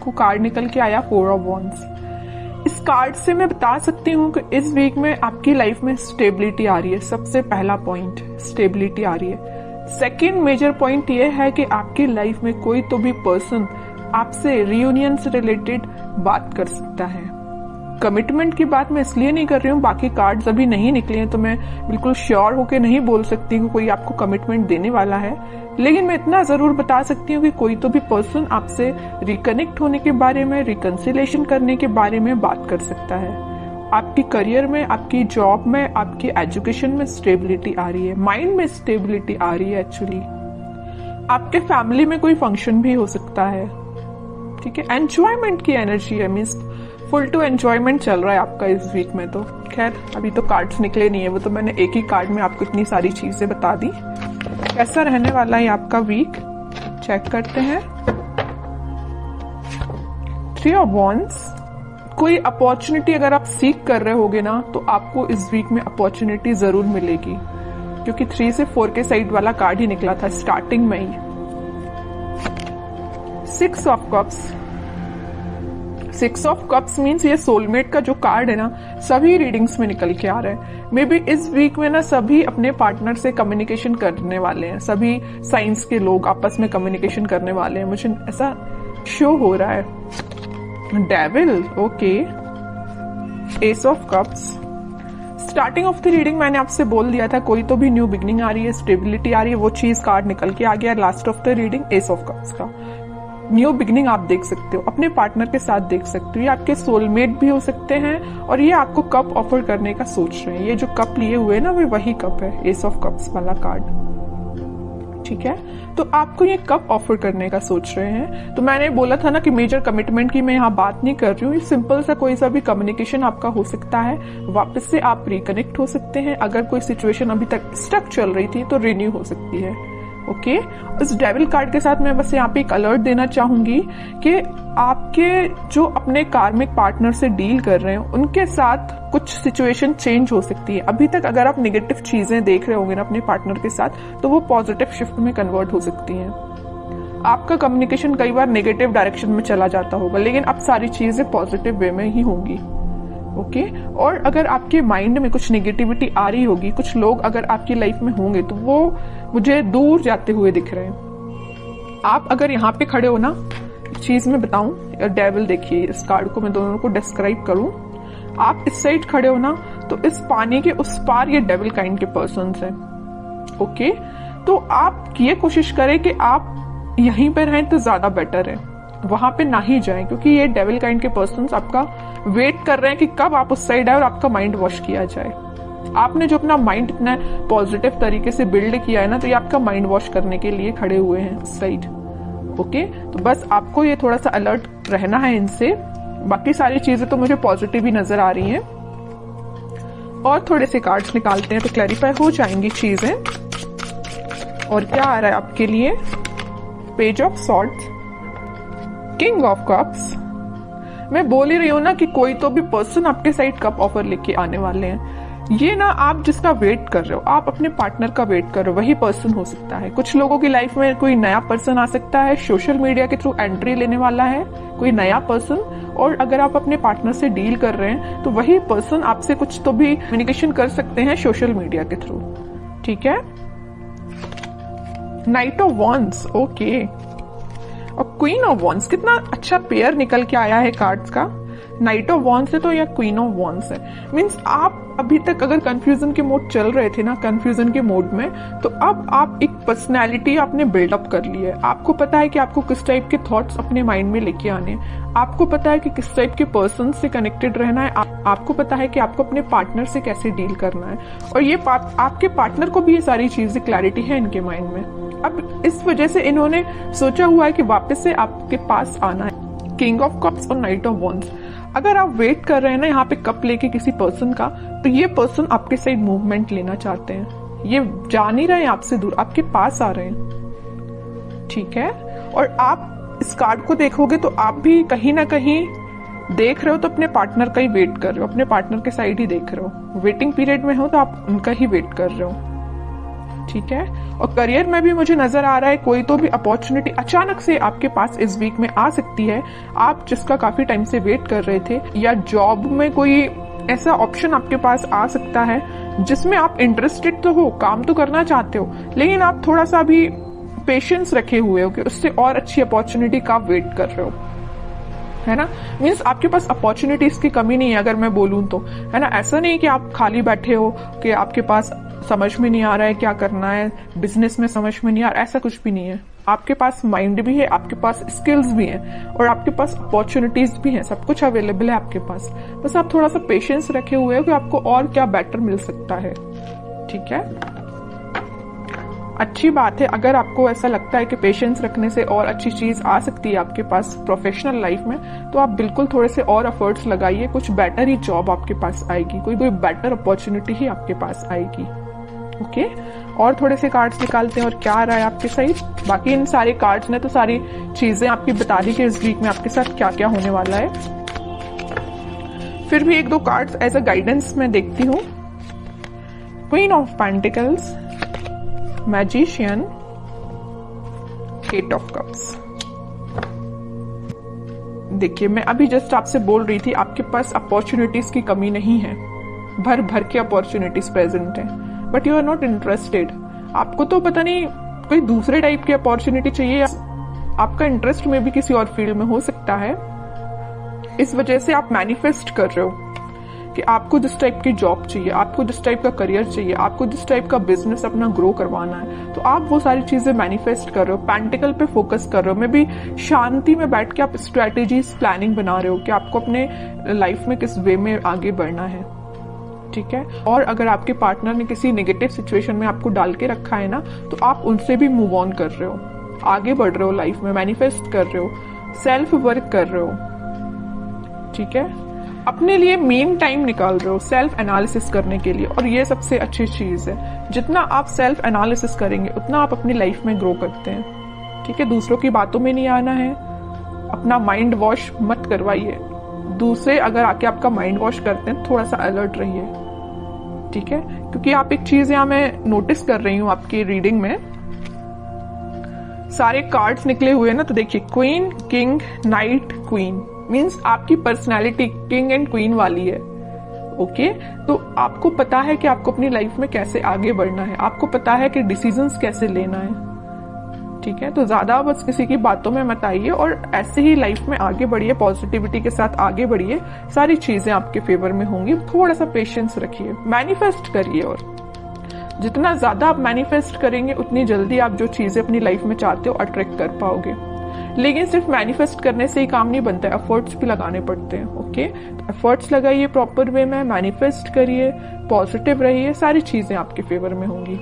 आपको कार्ड निकल के आया 4 ऑफ वॉन्ड्स। इस कार्ड से मैं बता सकती हूँ कि इस वीक में आपकी लाइफ में स्टेबिलिटी आ रही है। सबसे पहला पॉइंट स्टेबिलिटी आ रही है। सेकेंड मेजर पॉइंट ये है कि आपकी लाइफ में कोई तो भी पर्सन आपसे रियूनियन से रिलेटेड बात कर सकता है। कमिटमेंट की बात मैं इसलिए नहीं कर रही हूँ, बाकी कार्ड्स अभी नहीं निकले हैं तो मैं बिल्कुल श्योर होके नहीं बोल सकती हूँ कोई आपको कमिटमेंट देने वाला है, लेकिन मैं इतना जरूर बता सकती हूँ कि कोई तो भी पर्सन आपसे रिकनेक्ट होने के बारे में, रिकंसिलेशन करने के बारे में बात कर सकता है। आपकी करियर में, आपकी जॉब में, आपकी एजुकेशन में स्टेबिलिटी आ रही है, माइंड में स्टेबिलिटी आ रही है। एक्चुअली आपके फैमिली में कोई फंक्शन भी हो सकता है, ठीक है। एंजॉयमेंट की एनर्जी है, मीन्स फुल टू एंजॉयमेंट चल रहा है आपका इस वीक में। तो खैर अभी तो कार्ड्स निकले नहीं है, वो तो मैंने एक ही कार्ड में आपको इतनी सारी चीजें बता दी। कैसा रहने वाला है आपका वीक, चेक करते हैं। 3 ऑफ वॉन्ड्स। कोई अपॉर्चुनिटी अगर आप सीख कर रहे होगे ना तो आपको इस वीक में अपॉर्चुनिटी जरूर मिलेगी, क्योंकि 3 से 4 के साइड वाला कार्ड ही निकला था स्टार्टिंग में ही। 6 of cups. 6 of cups means ये सोलमेट का जो कार्ड है ना, सभी रीडिंग्स में निकल के आ रहा है। मे बी इस वीक में ना सभी अपने पार्टनर से कम्युनिकेशन करने वाले हैं, सभी साइंस के लोग आपस में कम्युनिकेशन करने वाले हैं, मुझे ऐसा शो हो रहा है। Devil, okay. S of cups. Starting of the reading मैंने आपसे बोल दिया था कोई तो भी न्यू बिगनिंग आ रही है, स्टेबिलिटी आ रही है, वो चीज कार्ड निकल के आ गया। Last of the reading S of cups का न्यू बिगनिंग आप देख सकते हो, अपने पार्टनर के साथ देख सकते हो। ये आपके सोलमेट भी हो सकते हैं और ये आपको कप ऑफर करने का सोच रहे हैं। ये जो कप लिए हुए हैं ना, वो वही कप है, एस ऑफ कप्स वाला कार्ड, ठीक है। तो आपको ये कप ऑफर करने का सोच रहे हैं। तो मैंने बोला था ना कि मेजर कमिटमेंट की मैं यहाँ बात नहीं कर रही हूँ, सिंपल सा कोई सा भी कम्युनिकेशन आपका हो सकता है, वापस से आप रिकनेक्ट हो सकते हैं। अगर कोई सिचुएशन अभी तक स्टक चल रही थी तो रिन्यू हो सकती है, ओके। इस डेविल कार्ड के साथ मैं बस यहाँ पे एक अलर्ट देना चाहूंगी कि आपके जो अपने कार्मिक पार्टनर से डील कर रहे हैं उनके साथ कुछ सिचुएशन चेंज हो सकती है। अभी तक अगर आप नेगेटिव चीजें देख रहे होंगे ना अपने पार्टनर के साथ, तो वो पॉजिटिव शिफ्ट में कन्वर्ट हो सकती हैं। आपका कम्युनिकेशन कई बार नेगेटिव डायरेक्शन में चला जाता होगा, लेकिन अब सारी चीजें पॉजिटिव वे में ही होंगी, ओके। और अगर आपके माइंड में कुछ नेगेटिविटी आ रही होगी, कुछ लोग अगर आपकी लाइफ में होंगे तो वो मुझे दूर जाते हुए दिख रहे हैं। आप अगर यहाँ पे खड़े हो ना, चीज में बताऊं, डेविल देखिए, इस कार्ड को मैं दोनों को डिस्क्राइब करूं। आप इस साइड खड़े हो ना, तो इस पानी के उस पार ये डेविल काइंड के पर्सन्स हैं, ओके। तो आप ये कोशिश करें कि आप यहीं पर रहें तो ज्यादा बेटर है, वहां पे ना ही जाएं, क्योंकि ये डेविल काइंड के पर्सन्स आपका वेट कर रहे हैं कि कब आप उस साइड आए और आपका माइंड वॉश किया जाए। आपने जो अपना माइंड इतना पॉजिटिव तरीके से बिल्ड किया है ना, तो ये आपका माइंड वॉश करने के लिए खड़े हुए हैं उस साइड, ओके। तो बस आपको ये थोड़ा सा अलर्ट रहना है इनसे। बाकी सारी चीजें तो मुझे पॉजिटिव ही नजर आ रही हैं। और थोड़े से कार्ड्स निकालते हैं तो क्लैरिफाई हो जाएंगी चीजें। और क्या आ रहा है आपके लिए, page of swords, king of cups. मैं बोल ही रही हूं ना कि कोई तो भी पर्सन आपके साइड कप ऑफर लेके आने वाले हैं। ये ना आप जिसका वेट कर रहे हो, आप अपने पार्टनर का वेट कर रहे हो, वही पर्सन हो सकता है। कुछ लोगों की लाइफ में कोई नया पर्सन आ सकता है, सोशल मीडिया के थ्रू एंट्री लेने वाला है कोई नया पर्सन। और अगर आप अपने पार्टनर से डील कर रहे हैं तो वही पर्सन आपसे कुछ तो भी कम्युनिकेशन कर सकते हैं सोशल मीडिया के थ्रू, ठीक है। Night of wands, okay. और क्वीन ऑफ वॉन्ड्स, कितना अच्छा पेयर निकल के आया है कार्ड्स का। नाइट ऑफ वॉन्ड्स है तो या क्वीन ऑफ वॉन्ड्स है, मीन्स आप अभी तक अगर कंफ्यूजन के मोड चल रहे थे ना, कंफ्यूजन के मोड में, तो अब आप एक पर्सनैलिटी आपने बिल्डअप कर ली है। आपको पता है कि आपको किस टाइप के थॉट्स अपने माइंड में लेके आने, आपको पता है कि किस टाइप के पर्सन से कनेक्टेड रहना है, आपको पता है कि आपको अपने पार्टनर से कैसे डील करना है। और ये आपके पार्टनर को भी ये सारी चीजें क्लैरिटी है इनके माइंड में। अब इस वजह से इन्होंने सोचा हुआ है कि वापस से आपके पास आना है। किंग ऑफ कप्स और नाइट ऑफ वॉन्ड्स। अगर आप वेट कर रहे हैं ना यहाँ पे कप लेके किसी पर्सन का, तो ये पर्सन आपके साइड मूवमेंट लेना चाहते हैं। ये जा नहीं रहे हैं आपसे दूर, आपके पास आ रहे हैं, ठीक है। और आप इस कार्ड को देखोगे तो आप भी कहीं ना कहीं देख रहे हो तो अपने पार्टनर का ही वेट कर रहे हो, अपने पार्टनर के साइड ही देख रहे हो। वेटिंग पीरियड में हो तो आप उनका ही वेट कर रहे हो, ठीक है। और करियर में भी मुझे नजर आ रहा है कोई तो भी अपॉर्चुनिटी अचानक से आपके पास इस वीक में आ सकती है, आप जिसका काफी टाइम से वेट कर रहे थे, या जॉब में कोई ऐसा ऑप्शन आपके पास आ सकता है जिसमें आप इंटरेस्टेड तो हो, काम तो करना चाहते हो, लेकिन आप थोड़ा सा भी पेशेंस रखे हुए हो कि उससे और अच्छी अपॉर्चुनिटी का वेट कर रहे हो, है ना। मीन्स आपके पास अपॉर्चुनिटीज की कमी नहीं है अगर मैं बोलूं तो, है ना। ऐसा नहीं कि आप खाली बैठे हो कि आपके पास समझ में नहीं आ रहा है क्या करना है, बिजनेस में समझ में नहीं आ रहा, ऐसा कुछ भी नहीं है। आपके पास माइंड भी है, आपके पास स्किल्स भी हैं और आपके पास अपॉर्चुनिटीज भी हैं, सब कुछ अवेलेबल है आपके पास। बस आप थोड़ा सा पेशेंस रखे हुए हो कि आपको और क्या बेटर मिल सकता है, ठीक है। अच्छी बात है अगर आपको ऐसा लगता है कि पेशेंस रखने से और अच्छी चीज आ सकती है आपके पास प्रोफेशनल लाइफ में, तो आप बिल्कुल थोड़े से और एफर्ट्स लगाइए, कुछ बेटर ही जॉब आपके पास आएगी, कोई बेटर अपॉर्चुनिटी ही आपके पास आएगी। ओके, और थोड़े से कार्ड्स निकालते हैं और क्या आ रहा है आपके साइड। बाकी इन सारे कार्ड्स ने तो सारी चीजें आपकी बता दी कि इस वीक में आपके साथ क्या क्या होने वाला है। फिर भी एक दो कार्ड्स एज अ गाइडेंस मैं देखती हूँ। Queen of pentacles, magician, eight of cups. देखिए मैं अभी जस्ट आपसे बोल रही थी आपके पास अपॉर्चुनिटीज की कमी नहीं है, भर भर के अपॉर्चुनिटीज प्रेजेंट है, but you are not interested. आपको तो पता नहीं कोई दूसरे टाइप की अपॉर्चुनिटी चाहिए, आपका इंटरेस्ट में भी किसी और फील्ड में हो सकता है, इस वजह से आप मैनिफेस्ट कर रहे हो कि आपको जिस टाइप की जॉब चाहिए, आपको जिस टाइप का करियर चाहिए, आपको जिस टाइप का बिजनेस अपना ग्रो करवाना है, तो आप वो सारी चीजें मैनिफेस्ट कर रहे हो, पेंटिकल पे फोकस कर रहे हो। में भी शांति में बैठ के आप स्ट्रेटेजीज प्लानिंग बना रहे हो कि आपको अपने लाइफ में किस वे में आगे बढ़ना है, ठीक है। और अगर आपके पार्टनर ने किसी नेगेटिव सिचुएशन में आपको डाल के रखा है ना, तो आप उनसे भी मूव ऑन कर रहे हो, आगे बढ़ रहे हो लाइफ में, मैनिफेस्ट कर रहे हो, सेल्फ वर्क कर रहे हो, ठीक है। अपने लिए मेन टाइम निकाल रहे हो सेल्फ एनालिसिस करने के लिए, और ये सबसे अच्छी चीज है। जितना आप सेल्फ एनालिसिस करेंगे उतना आप अपनी लाइफ में ग्रो करते हैं, ठीक है। दूसरों की बातों में नहीं आना है, अपना माइंड वॉश मत करवाइए। दूसरे अगर आके आपका माइंड वॉश करते हैं थोड़ा सा अलर्ट रहिए, ठीक है। क्योंकि आप एक चीज यहाँ मैं नोटिस कर रही हूँ आपकी रीडिंग में, सारे कार्ड्स निकले हुए ना, तो देखिए queen, king, night, queen, means आपकी पर्सनैलिटी किंग एंड क्वीन वाली है। ओके, तो आपको पता है कि आपको अपनी लाइफ में कैसे आगे बढ़ना है, आपको पता है कि डिसीजंस कैसे लेना है, ठीक है। तो ज्यादा बस किसी की बातों में मत आइए और ऐसे ही लाइफ में आगे बढ़िए, पॉजिटिविटी के साथ आगे बढ़िए, सारी चीजें आपके फेवर में होंगी। थोड़ा सा पेशेंस रखिए, मैनिफेस्ट करिए, और जितना ज्यादा आप मैनिफेस्ट करेंगे उतनी जल्दी आप जो चीजें अपनी लाइफ में चाहते हो अट्रैक्ट कर पाओगे। लेकिन सिर्फ मैनिफेस्ट करने से ही काम नहीं बनता है, एफर्ट्स भी लगाने पड़ते हैं। ओके, एफर्ट्स लगाइए प्रॉपर वे में, मैनिफेस्ट करिए, पॉजिटिव रहिए, सारी चीजें आपके फेवर में होंगी।